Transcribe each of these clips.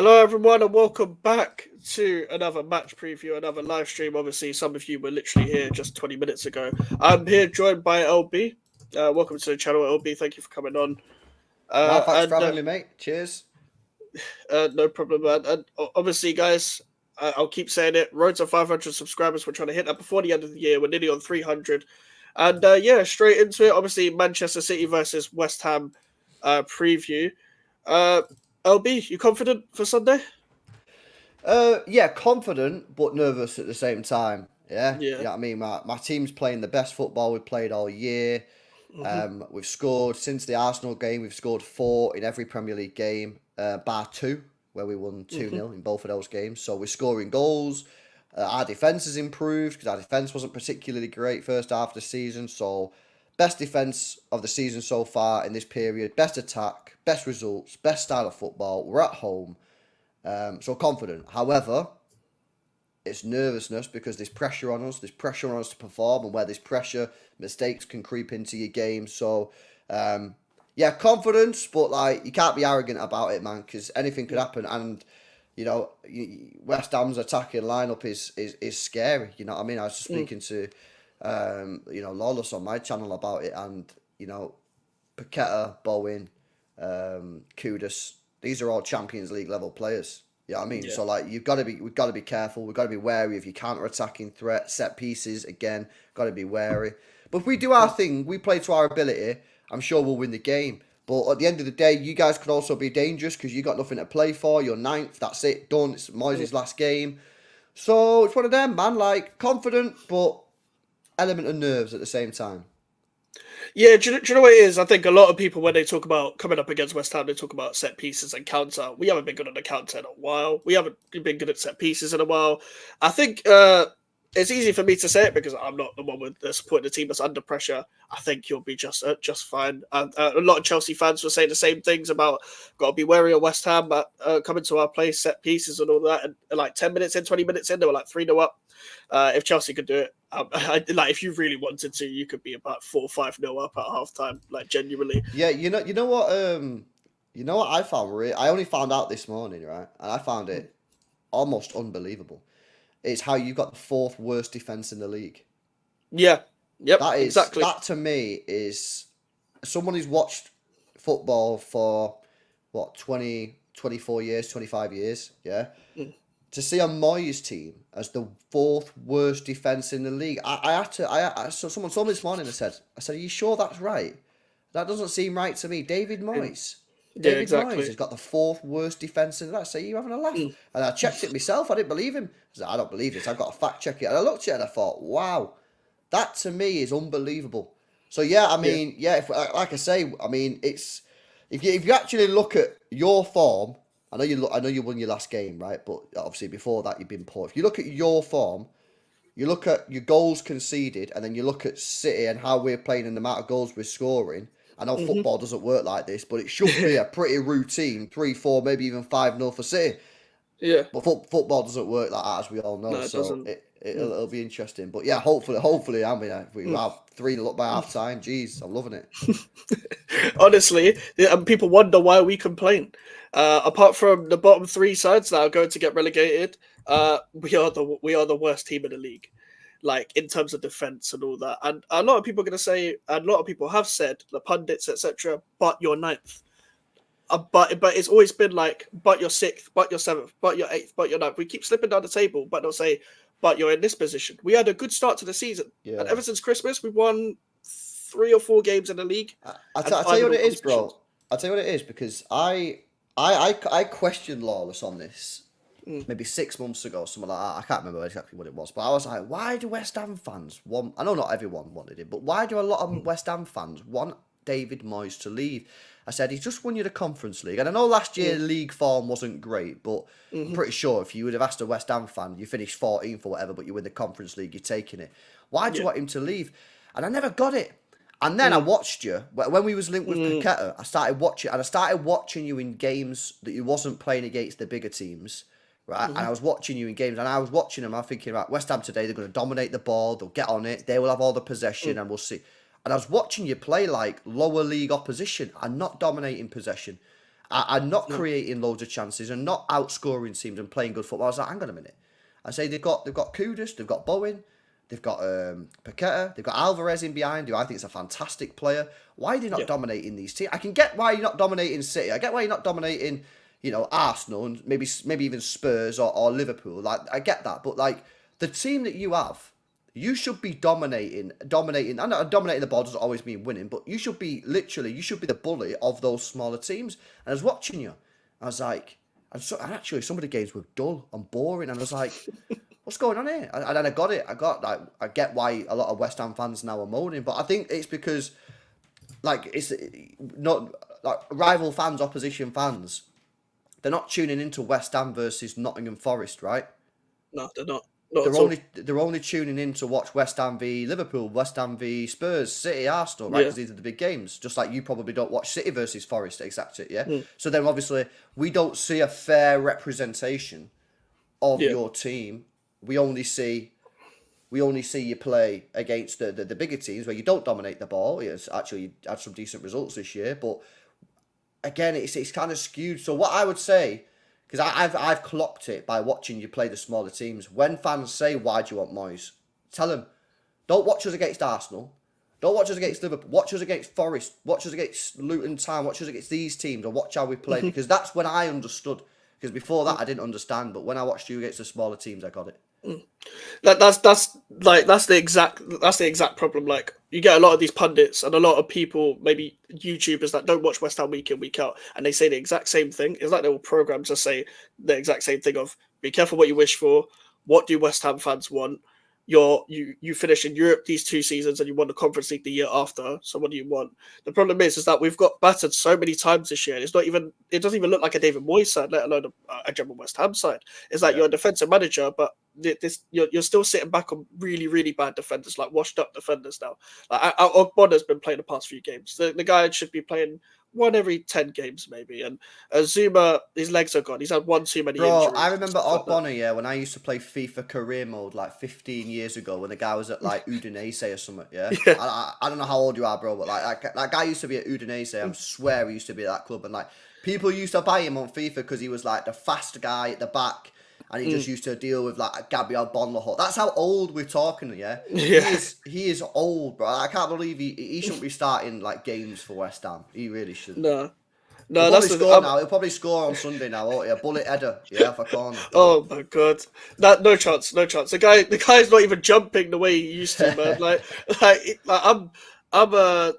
Hello, everyone, and welcome back to another match preview, another live stream. Obviously, some of you were literally here just 20 minutes ago. I'm here joined by LB. Welcome to the channel, LB. Thank you for coming on. Nah, thanks for And having me, mate. Cheers. No problem, man. And obviously, guys, I'll keep saying it. Road to 500 subscribers. We're trying to hit that before the end of the year. We're nearly on 300. And yeah, straight into it. Obviously, Manchester City versus West Ham preview. Uh, LB, you confident for Sunday? Yeah, confident but nervous at the same time. Yeah, you Yeah. know what I mean. My team's playing the best football we've played all year. Hmm. We've scored since the Arsenal game. We've scored 4 in every Premier League game, bar 2 where we won 2-0 in both of those games. So we're scoring goals. Our defense has improved because our defense wasn't particularly great first half of the season. So best defense of the season so far in this period. Best attack, best results, best style of football. We're at home. So confident. However, it's nervousness because there's pressure on us. There's pressure on us to perform, and where there's pressure, mistakes can creep into your game. So, yeah, confidence, but like you can't be arrogant about it, man, because anything could happen. And West Ham's attacking lineup is scary. You know what I mean? I was just speaking to Lawless on my channel about it, and Paqueta, Bowen, Kudus. These are all Champions League level players. You know what I mean? Yeah. So like we've got to be careful. We've got to be wary of your counter attacking threat, set pieces. Again, got to be wary. But if we do our thing, we play to our ability. I'm sure we'll win the game. But at the end of the day, you guys could also be dangerous because you got nothing to play for. You're ninth. That's it. Done. It's Moyes' last game. So it's one of them, man. Like confident, but element of nerves at the same time. Yeah, do you know what it is? I think a lot of people, when they talk about coming up against West Ham, they talk about set pieces and counter. We haven't been good on the counter in a while. We haven't been good at set pieces in a while. I think it's easy for me to say it because I'm not the one with the supporting the team that's under pressure. I think you'll be just fine. A lot of Chelsea fans were saying the same things about got to be wary of West Ham coming to our place, set pieces and all that. And like 10 minutes in, 20 minutes in, they were like 3-0 up. If Chelsea could do it, like if you really wanted to, you could be about 4-5-0 up at halftime. Like genuinely. Yeah, you know what I found I only found out this morning, right? And I found it almost unbelievable. It's how you've got the fourth worst defense in the league. Yeah. Yep. Exactly. That to me is someone who's watched football for what 20, 24 years, 25 years, yeah. Mm. To see a Moyes team as the fourth worst defense in the league, I had to. I so someone told me this morning. I said, "Are you sure that's right? That doesn't seem right to me." David Moyes. Yeah. David Moyes Exactly. has got the fourth worst defense in that. So you having a laugh? Mm. And I checked it myself. I didn't believe him. I said, I don't believe this. I've got to fact check it. And I looked at it and I thought, wow, that to me is unbelievable. So yeah, I mean, if, like I say, I mean, it's if you actually look at your form, I know you won your last game, right? But obviously before that you've been poor. If you look at your form, you look at your goals conceded, and then you look at City and how we're playing and the amount of goals we're scoring. I know football doesn't work like this, but it should be a pretty routine 3-4, maybe even 5-0 for City. Yeah. But football doesn't work like that, as we all know. No, it So doesn't. it'll be interesting. But yeah, hopefully, I mean, if we have 3-0 up by half time. Jeez, I'm loving it. Honestly, people wonder why we complain. Apart from the bottom three sides that are going to get relegated, we are the worst team in the league, like in terms of defense and all that. And a lot of people are going to say, and a lot of people have said, the pundits, etc. But you're ninth. But it's always been like, but you're sixth, but you're seventh, but you're eighth, but you're ninth. We keep slipping down the table, but they'll say, but you're in this position. We had a good start to the season, Yeah. and ever since Christmas, we've won 3 or 4 games in the league. I'll tell you what it is, bro. I'll tell you what it is because I questioned Lawless on this maybe 6 months ago, something like that. I can't remember exactly what it was, but I was like, why do West Ham fans want? I know not everyone wanted it, but why do a lot of West Ham fans want David Moyes to leave? I said he's just won you the Conference League, and I know last year league form wasn't great, but I'm pretty sure if you would have asked a West Ham fan, you finished 14th or whatever, but you win the Conference League, you're taking it. Why do you want him to leave? And I never got it. And then I watched you when we was linked with Paqueta. I started watching you in games that you wasn't playing against the bigger teams, right? And I was watching you in games, and I was watching them. I'm thinking, right, West Ham today, they're going to dominate the ball. They'll get on it. They will have all the possession, and we'll see. And I was watching you play like lower league opposition and not dominating possession. and not No. creating loads of chances and not outscoring teams and playing good football. I was like, hang on a minute. I say they've got Kudus, they've got Bowen, they've got Paqueta, they've got Alvarez in behind, who I think is a fantastic player. Why are they not Yeah. dominating these teams? I can get why you're not dominating City. I get why you're not dominating, Arsenal and maybe even Spurs or Liverpool. Like, I get that, but like the team that you have, you should be dominating. I know dominating the ball doesn't always mean winning, but you should be the bully of those smaller teams. And I was watching you, I was like, and actually some of the games were dull and boring, and I was like, what's going on here? And then I got it. I get why a lot of West Ham fans now are moaning, but I think it's because like it's not like rival fans, opposition fans. They're not tuning into West Ham versus Nottingham Forest, right? No, they're not. Not They're at all. only tuning in to watch West Ham v Liverpool, West Ham v Spurs, City, Arsenal, right? Yeah. Because these are the big games. Just like you probably don't watch City versus Forest, exactly. Yeah. Mm. So then obviously we don't see a fair representation of Yeah. your team. We only see you play against the bigger teams where you don't dominate the ball. Yes, actually you had some decent results this year, but again it's kind of skewed. So what I would say, because I've clocked it by watching you play the smaller teams. When fans say, "Why do you want Moyes?" Tell them, don't watch us against Arsenal. Don't watch us against Liverpool. Watch us against Forest. Watch us against Luton Town. Watch us against these teams, and watch how we play. Because that's when I understood. Because before that, I didn't understand. But when I watched you against the smaller teams, I got it. That's the exact problem. Like, you get a lot of these pundits and a lot of people, maybe YouTubers, that don't watch West Ham week in, week out, and they say the exact same thing. It's like they're all programmed to say the exact same thing of, be careful what you wish for. What do West Ham fans want? You finish in Europe these 2 seasons and you won the Conference League the year after. So what do you want? The problem is that we've got battered so many times this year. And it doesn't even look like a David Moyes side, let alone a general West Ham side. It's like, Yeah. you're a defensive manager, but you're still sitting back on really, really bad defenders, like washed up defenders now. Like, Ogbonna's been playing the past few games. The guy should be playing one every 10 games maybe. And Zuma, his legs are gone. He's had one too many Bro, injuries. I remember Stuff like that. Ogbonna, yeah, when I used to play FIFA career mode like 15 years ago when the guy was at like Udinese or something, yeah? Yeah. I don't know how old you are, bro, but like that guy used to be at Udinese. I swear he used to be at that club. And like people used to buy him on FIFA because he was like the fast guy at the back and he just used to deal with like Gabriel Bonlaho. That's how old we're talking, yeah? Yeah. He is old, bro. I can't believe he shouldn't be starting like games for West Ham. He really shouldn't. No. He'll No, probably that's score now. He'll probably score on Sunday now, won't he? A bullet header, yeah, for corner. Oh my god, no chance, no chance. The guy's not even jumping the way he used to, man. Like I'm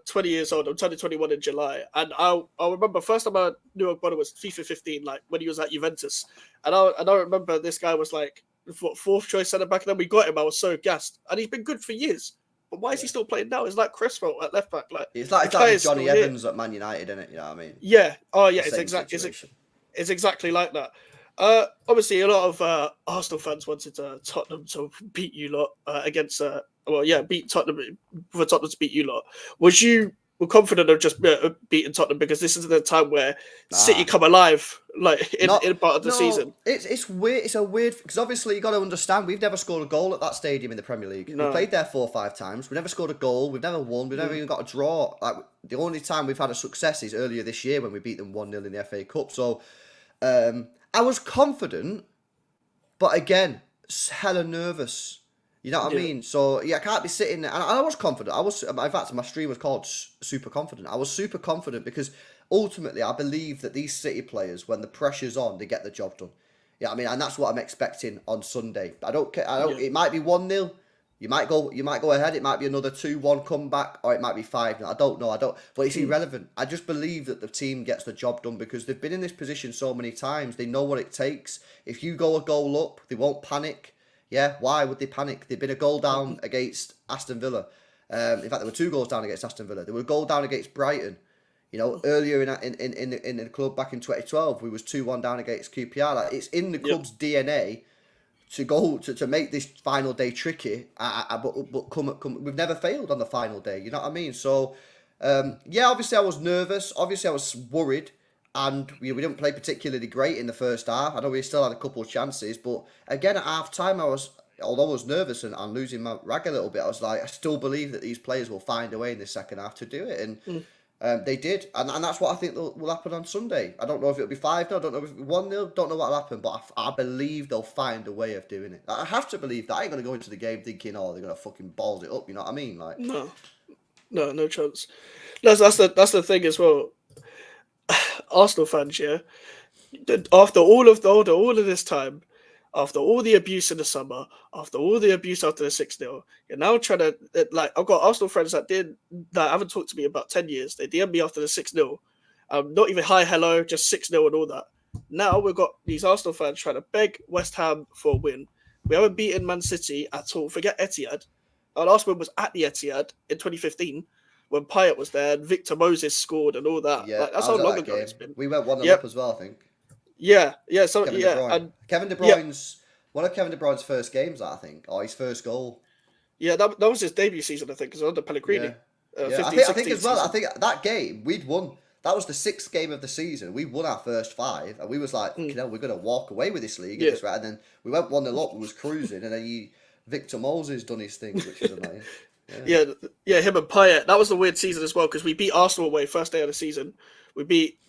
20 years old. I'm turning 21 in July, and I remember first time I knew about it was FIFA 15, like when he was at Juventus, and I remember this guy was like fourth choice centre back, and then we got him. I was so gassed, and he's been good for years. But why is he still playing now? It's like Crespo at left back. Like, It's like the guy is Johnny still here. Evans at Man United, isn't it? You know what I mean? Yeah. Oh yeah. The same situation. It's exactly like that. Obviously, a lot of Arsenal fans wanted Tottenham to beat you lot against. Beat Tottenham for Tottenham to beat you lot. Were confident of just beating Tottenham because this is the time where City Nah. come alive, like in Not- part of the no, season. It's weird. It's a weird because obviously you got to understand we've never scored a goal at that stadium in the Premier League. No. We played there 4 or 5 times. We never scored a goal. We've never won. We've never even got a draw. Like the only time we've had a success is earlier this year when we beat them 1-0 in the FA Cup. So I was confident, but again, hella nervous. You know what I Yeah. mean? So yeah, I can't be sitting there. And I was confident. In fact, my stream was called Super Confident. I was super confident because ultimately I believe that these City players, when the pressure's on, they get the job done. Yeah, I mean, and that's what I'm expecting on Sunday. I don't care. Yeah. It might be 1-0. You might go ahead. It might be another 2-1 comeback, or it might be 5-0. I don't know. But it's irrelevant. I just believe that the team gets the job done because they've been in this position so many times. They know what it takes. If you go a goal up, they won't panic. Yeah, why would they panic? They've been a goal down against Aston Villa. In fact, there were 2 goals down against Aston Villa. They were a goal down against Brighton. You know, earlier in the club back in 2012, we was 2-1 down against QPR. Like, it's in the club's DNA to go to make this final day tricky. But we've never failed on the final day. You know what I mean? So, obviously I was nervous. Obviously I was worried. And we didn't play particularly great in the first half. I know we still had a couple of chances, but again at half time, although I was nervous and losing my rag a little bit, I was like, I still believe that these players will find a way in the second half to do it. And They did, and that's what I think will happen on Sunday. I don't know if it'll be 5-0, I don't know if it'll be 1-0, don't know what'll happen, but I believe they'll find a way of doing it. I have to believe that. I ain't going to go into the game thinking, oh, they're going to fucking balls it up, you know what I mean? Like, No, no chance. That's the thing as well. Arsenal fans, yeah. After all of this time, after all the abuse in the summer, after all the abuse after the 6-0, you're now trying to like I've got Arsenal friends that haven't talked to me in about 10 years. They DM me after the 6-0. Not even hi, hello, just 6-0 and all that. Now we've got these Arsenal fans trying to beg West Ham for a win. We haven't beaten Man City at all. Forget Etihad. Our last win was at the Etihad in 2015 when Payet was there and Victor Moses scored and all that. yeah, Like that's I was how at long that ago game. it's been. We went 1-0 Yep. up as well, I think. Yeah. So Kevin De yeah, Bruyne. and Kevin De yeah, Bruyne's one of Kevin De Bruyne's first games, I think, or his first goal. yeah. That was his debut season, I think, because under Yeah, Pellegrini, yeah. 15, I think 16 as well. I season. think that game we'd won. That was the sixth game of the season. We won our first five, and we was like, you Mm, know, we're gonna walk away with this league at yeah, this rate. And then we went 1-0 up. We was cruising, and then Victor Moses done his thing, which is annoying. Yeah, yeah, yeah. Him and Payet. That was the weird season as well because we beat Arsenal away first day of the season.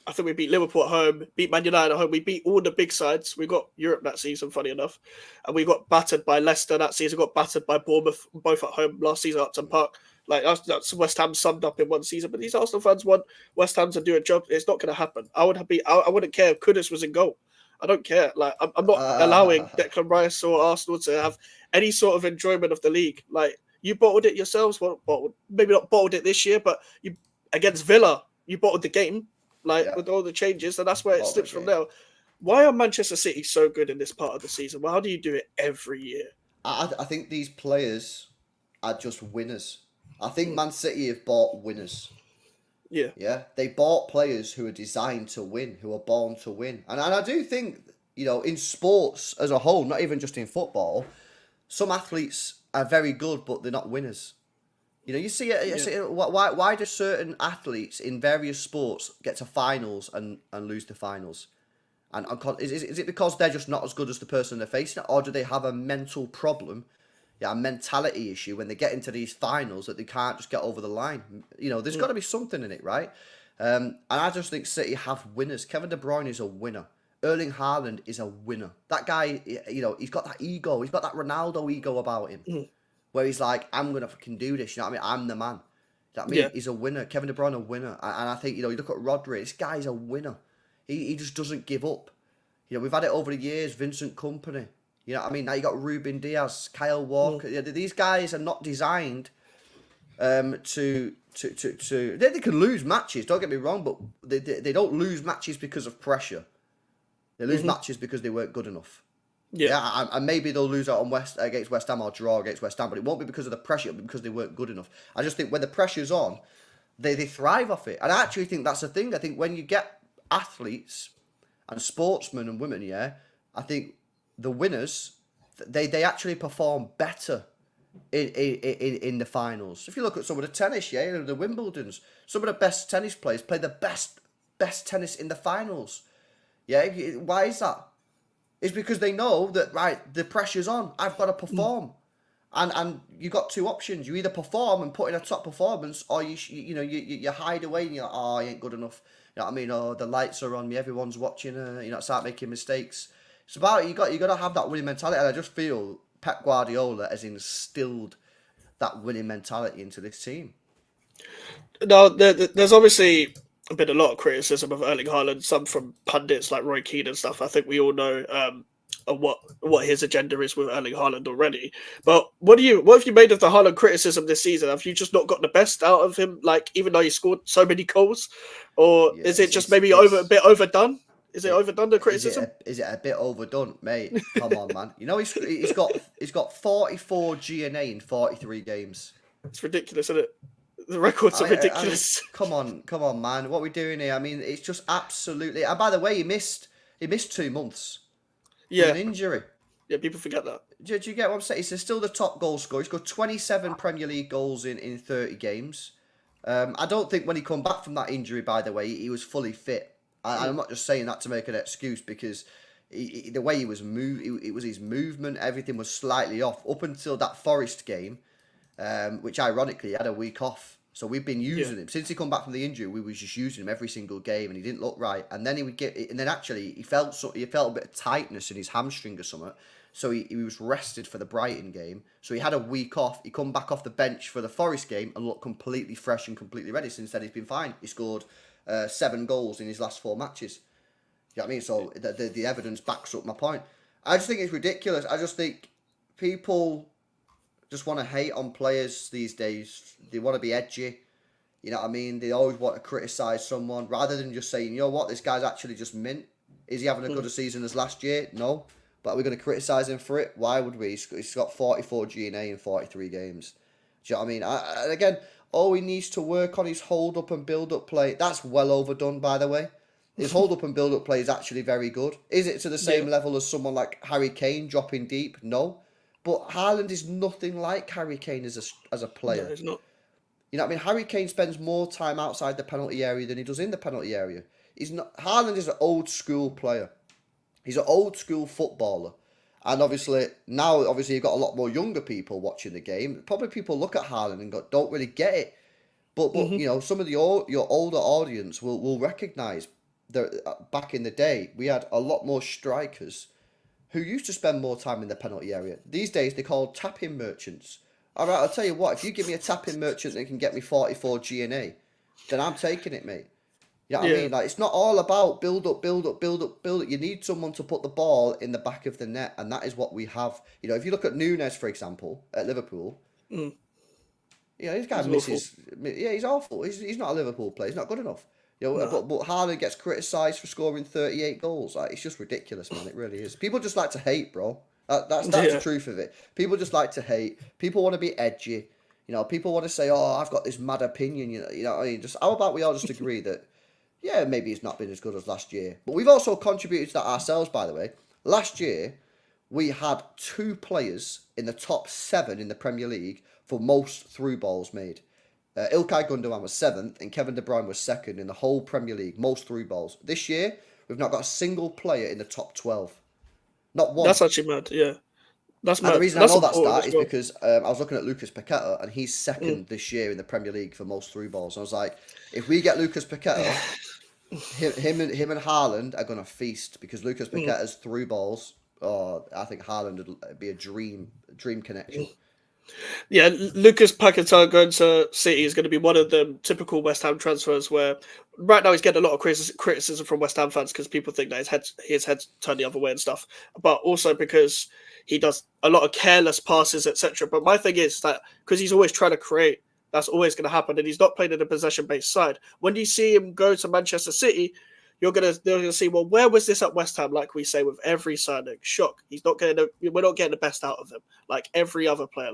I think we beat Liverpool at home, beat Man United at home. We beat all the big sides. We got Europe that season, funny enough, and we got battered by Leicester that season. Got battered by Bournemouth, both at home last season at Upton Park. Like that's West Ham summed up in one season. But these Arsenal fans want West Ham to do a job. It's not going to happen. I wouldn't care if Kudus was in goal. I don't care. Like I'm not allowing Declan Rice or Arsenal to have any sort of enjoyment of the league. Like you bottled it yourselves. Well, maybe not bottled it this year, but you against Villa, you bottled the game. Like yeah. with all the changes, and that's where it Bottled the slips from game. there. Why are Manchester City so good in this part of the season? Well, how do you do it every year? I think these players are just winners. I think Mm, Man City have bought winners. yeah. Yeah, they bought players who are designed to win, who are born to win. And I do think, you know, in sports as a whole, not even just in football, some athletes are very good, but they're not winners. You know, you Yeah. see it, why do certain athletes in various sports get to finals and lose the finals? Is it because they're just not as good as the person they're facing, or do they have a mental problem, yeah, a mentality issue when they get into these finals that they can't just get over the line? You know, there's got Mm, to be something in it, right? And I just think City have winners. Kevin De Bruyne is a winner. Erling Haaland is a winner. That guy, you know, he's got that ego. He's got that Ronaldo ego about him, mm, where he's like, I'm gonna fucking do this. You know what I mean? I'm the man. You know what I mean? yeah. He's a winner. Kevin De Bruyne a winner. And I think, you know, you look at Rodri. This guy's a winner. He just doesn't give up. You know, we've had it over the years. Vincent Company. You know what I mean? Now you got Ruben Diaz, Kyle Mm, Walker. Yeah, these guys are not designed to they can lose matches. Don't get me wrong, but they don't lose matches because of pressure. They lose hmm matches because they weren't good enough. Yeah. Yeah, and maybe they'll lose out on against West Ham or draw against West Ham, but it won't be because of the pressure. It'll be because they weren't good enough. I just think when the pressure's on, they thrive off it, and I actually think that's the thing. I think when you get athletes and sportsmen and women, yeah, I think the winners they actually perform better in the finals. If you look at some of the tennis, yeah, the Wimbledons, some of the best tennis players play the best tennis in the finals. Yeah, why is that? It's because they know that right, the pressure's on. I've got to Mm, perform, and you got two options. You either perform and put in a top performance, or you hide away and you're like, oh, I ain't good enough. You know what I mean? Oh, the lights are on me. Everyone's watching. You know, start making mistakes. It's about you got to have that winning mentality, and I just feel Pep Guardiola has instilled that winning mentality into this team. Now, there's obviously been a lot of criticism of Erling Haaland, some from pundits like Roy Keane and stuff. I think we all know of what his agenda is with Erling Haaland already. But what have you made of the Haaland criticism this season? Have you just not got the best out of him? Like even though he scored so many goals, or Yeah, is it just maybe a it's bit overdone? Is it it. overdone the Is it criticism? a bit overdone, mate? Come on, man. You know he's got 44 GNA in 43 games. It's ridiculous, isn't it? The records are I mean, ridiculous. come on, man. What are we doing here? I mean, it's just absolutely. And by the way, he missed 2 months with Yeah, an injury. yeah. People forget that. Do you get what I'm saying? He's still the top goal scorer. He's got 27 Premier League goals in 30 games. I don't think when he come back from that injury, by the way, he was fully fit. I'm Mm, not just saying that to make an excuse because the way he was it was his movement, everything was slightly off up until that Forest game, which ironically he had a week off So we've been using him since he come back from the injury. We was just using him every single game, and he didn't look right. And then he would get, and then actually he felt a bit of tightness in his hamstring or something. So he was rested for the Brighton game. So he had a week off. He come back off the bench for the Forest game and looked completely fresh and completely ready. Since then he's been fine. He scored 7 goals in his last 4 matches. You know what I mean? So the evidence backs up my point. I just think it's ridiculous. I just think people just want to hate on players these days. They want to be edgy. You know what I mean? They always want to criticise someone rather than just saying, you know what, this guy's actually just mint. Is he having a good a season as last year? No. But are we going to criticise him for it? Why would we? He's got 44 GNA in 43 games. Do you know what I mean? And again, all he needs to work on is hold up and build up play. That's well overdone, by the way. His hold up and build up play is actually very good. Is it to the same level as someone like Harry Kane dropping deep? No. But Haaland is nothing like Harry Kane as a player. No, it's not. You know what I mean? Harry Kane spends more time outside the penalty area than he does in the penalty area. Haaland is an old school player. He's an old school footballer. And obviously you've got a lot more younger people watching the game. Probably people look at Haaland and don't really get it. But you know, some of your older audience will recognise that back in the day we had a lot more strikers who used to spend more time in the penalty area. These days they're called tap-in merchants. All right, I'll tell you what, if you give me a tap-in merchant that can get me 44 GNA, then I'm taking it, mate. You know what I mean? Like, it's not all about build up. You need someone to put the ball in the back of the net, and that is what we have. You know, if you look at Núñez, for example, at Liverpool, you know, this guy misses. Awful. Yeah, he's awful. He's not a Liverpool player. He's not good enough. You know, but Haaland gets criticised for scoring 38 goals. Like, it's just ridiculous, man. It really is. People just like to hate, bro. That's the truth of it. People just like to hate. People want to be edgy. You know, people want to say, "Oh, I've got this mad opinion." You know. I mean, just how about we all just agree that, yeah, maybe he's not been as good as last year, but we've also contributed to that ourselves. By the way, last year we had 2 players in the top 7 in the Premier League for most through balls made. Ilkay Gundogan was 7th and Kevin De Bruyne was 2nd in the whole Premier League, most through balls. This year, we've not got a single player in the top 12. Not one. That's actually mad, yeah. That's mad. And the reason that's I know that stat is because I was looking at Lucas Paqueta and he's 2nd this year in the Premier League for most through balls. And I was like, if we get Lucas Paqueta, him and Haaland are going to feast because Lucas Paqueta's through balls, I think Haaland would be a dream connection. Yeah, Lucas Paqueta going to City is going to be one of the typical West Ham transfers where right now he's getting a lot of criticism from West Ham fans because people think that his head's turned the other way and stuff, but also because he does a lot of careless passes, etc. But my thing is that because he's always trying to create, that's always going to happen, and he's not playing in a possession-based side. When you see him go to Manchester City, they're gonna see, well, where was this at West Ham? Like we say with every signing, shock. We're not getting the best out of him, like every other player.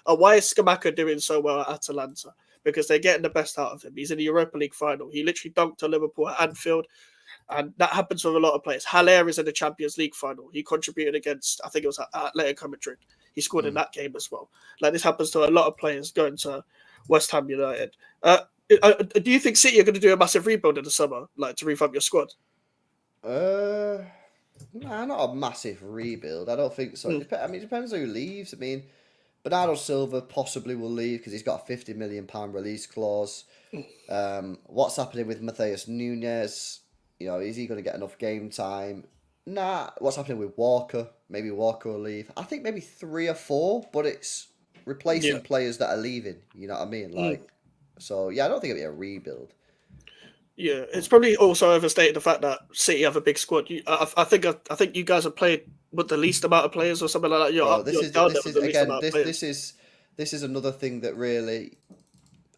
Why is Scamacca doing so well at Atalanta? Because they're getting the best out of him. He's in the Europa League final. He literally dunked on Liverpool at Anfield, and that happens with a lot of players. Haller is in the Champions League final. He contributed against, I think it was Atletico Madrid. He scored in that game as well. Like this happens to a lot of players going to West Ham United. Do you think City are going to do a massive rebuild in the summer, like to revamp your squad? Nah, not a massive rebuild. I don't think so. I mean, it depends who leaves. I mean, Bernardo Silva possibly will leave because he's got a £50 million release clause. What's happening with Matheus Núñez? You know, is he going to get enough game time? Nah. What's happening with Walker? Maybe Walker will leave. I think maybe 3 or 4, but it's replacing players that are leaving. You know what I mean? Like. So, yeah, I don't think it'll be a rebuild. Yeah, it's probably also overstated the fact that City have a big squad. I think you guys have played with the least amount of players or something like that. This is another thing that really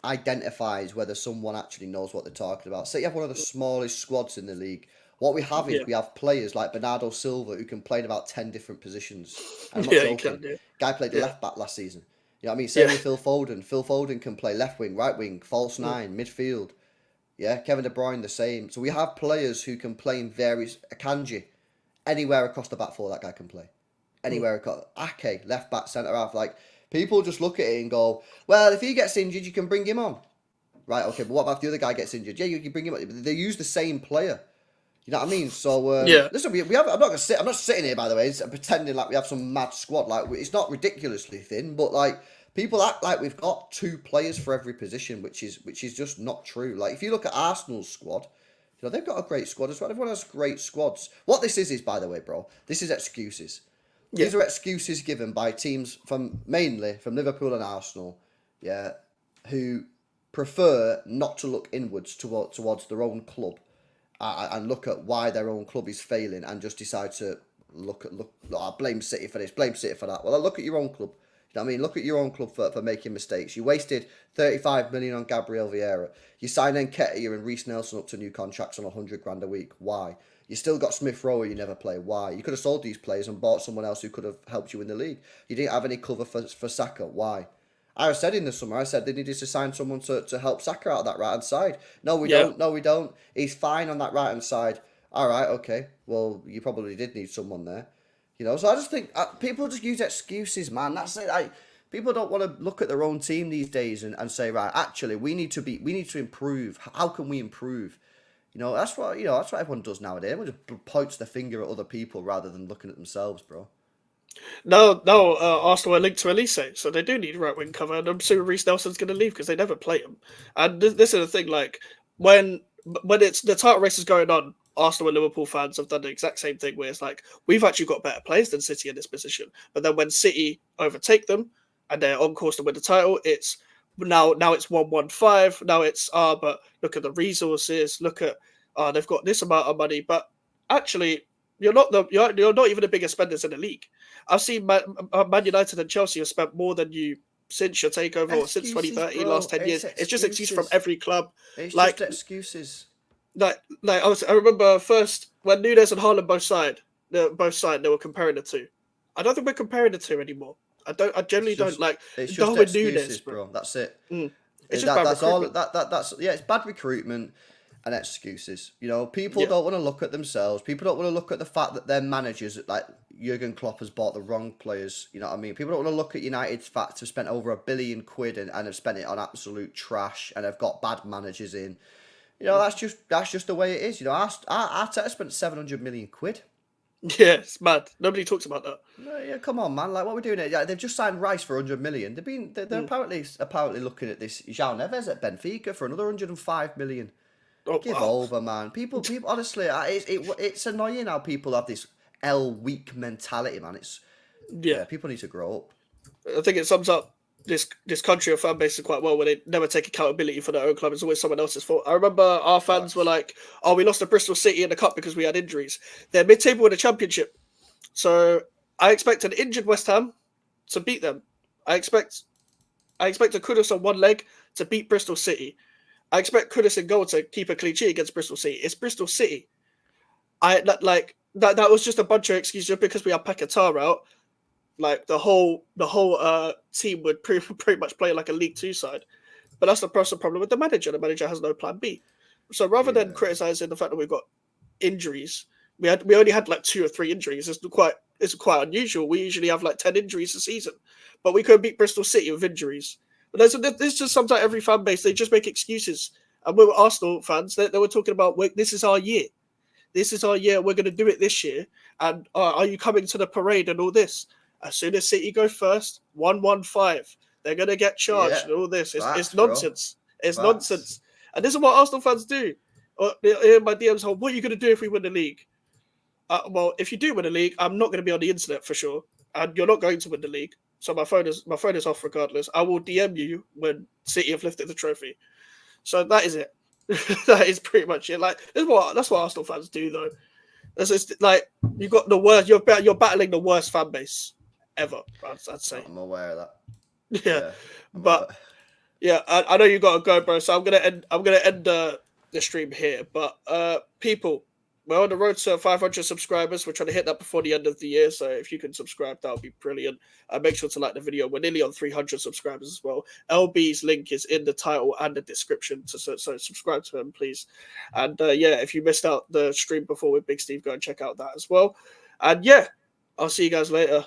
identifies whether someone actually knows what they're talking about. City have one of the smallest squads in the league. What we have is we have players like Bernardo Silva who can play in about 10 different positions. I'm not joking. Guy played left back last season. You know what I mean? Same with Phil Foden. Phil Foden can play left wing, right wing, false 9, midfield. Yeah, Kevin De Bruyne the same. So we have players who can play in various... Akanji, anywhere across the back four that guy can play. Anywhere across... Ake, left back, centre half. Like, people just look at it and go, well, if he gets injured, you can bring him on. Right, okay, but what about if the other guy gets injured? Yeah, you can bring him on. They use the same player. You know what I mean? So Yeah. listen, we have. I'm not sitting here, by the way, pretending like we have some mad squad. Like it's not ridiculously thin, but like people act like we've got 2 players for every position, which is just not true. Like if you look at Arsenal's squad, they've got a great squad as well. Everyone has great squads. What this is, by the way, bro, this is excuses. Yeah. These are excuses given by teams mainly from Liverpool and Arsenal, yeah, who prefer not to look inwards towards their own club and look at why their own club is failing and just decide to blame City for this, blame City for that. Well, look at your own club. You know what I mean? Look at your own club for making mistakes. You wasted 35 million on Gabriel Vieira. You signed Nketiah and Reece Nelson up to new contracts on 100 grand a week. Why? You still got Smith Rowe you never play. Why? You could have sold these players and bought someone else who could have helped you in the league. You didn't have any cover for Saka. Why? I said in the summer, I said they needed to sign someone to help Saka out of that right-hand side. No, we don't. No, we don't. He's fine on that right-hand side. All right, okay. Well, you probably did need someone there. So I just think people just use excuses, man. That's it. People don't want to look at their own team these days and say, right, actually, we need to improve. How can we improve? That's what everyone does nowadays. Everyone just points the finger at other people rather than looking at themselves, bro. No, Arsenal are linked to Elise, so they do need right wing cover, and I'm assuming Reece Nelson's going to leave because they never play him. And this is the thing, like when it's the title race is going on, Arsenal and Liverpool fans have done the exact same thing, where it's like we've actually got better players than City in this position, but then when City overtake them and they're on course to win the title, it's now it's 1-1-5. Now it's but look at the resources, look at they've got this amount of money, but actually you're not even the biggest spenders in the league. I've seen Man United and Chelsea have spent more than you since your takeover or since 2013, bro. last 10 years. It's just excuses from every club. It's like just excuses. I remember first when Nunes and Haaland both signed, they were comparing the two. I don't think we're comparing the two anymore. I generally don't like. It's just Darwin excuses, Nunes, bro. That's it. It's just bad that's recruitment. That's it's bad recruitment and excuses. People don't want to look at themselves. People don't want to look at the fact that their managers, like Jurgen Klopp, has bought the wrong players. You know what I mean? People don't want to look at United's fact to have spent over £1 billion and have spent it on absolute trash and have got bad managers in. That's just the way it is. Arteta spent 700 million quid. Yeah, it's mad. Nobody talks about that. No, yeah, come on, man. Like, what we're doing here? Yeah, they've just signed Rice for 100 million. They're apparently looking at this João Neves at Benfica for another 105 million. Oh, Give wow. over, man. People. Honestly, it's annoying how people have this weak mentality, man. People need to grow up. I think it sums up this country of fan bases quite well, where they never take accountability for their own club. It's always someone else's fault. I remember our fans were like, "Oh, we lost to Bristol City in the cup because we had injuries." They're mid-table in the Championship, so I expect an injured West Ham to beat them. I expect a Kudus on one leg to beat Bristol City. I expect Kudus in goal to keep a clean sheet against Bristol City. It's Bristol City. That was just a bunch of excuses just because we have Paquetá out. Like the whole team would pretty much play like a League Two side, but that's the problem with the manager. The manager has no plan B. So rather than criticizing the fact that we've got injuries, we only had like 2 or 3 injuries. It's quite unusual. We usually have like 10 injuries a season, but we couldn't beat Bristol City with injuries. But there's just sometimes every fan base they just make excuses. And we were Arsenal fans. They were talking about this is our year. This is our year. We're going to do it this year. And are you coming to the parade and all this? As soon as City go first, 1-1-5, they're going to get charged and all this. It's nonsense. It's nonsense. And this is what Arsenal fans do. In my DMs, what are you going to do if we win the league? Well, if you do win the league, I'm not going to be on the internet for sure. And you're not going to win the league. So my phone is off regardless. I will DM you when City have lifted the trophy. So that is it. That is pretty much it. Like that's what Arsenal fans do, though. It's like you've got the worst. You're battling the worst fan base ever. I'd say. I'm aware of that. Yeah, but yeah, I know you got to go, bro. So I'm gonna end the stream here. But people, we're on the road to 500 subscribers. We're trying to hit that before the end of the year. So if you can subscribe, that would be brilliant. Make sure to like the video. We're nearly on 300 subscribers as well. LB's link is in the title and the description. So subscribe to him, please. And if you missed out the stream before with Big Steve, go and check out that as well. And yeah, I'll see you guys later.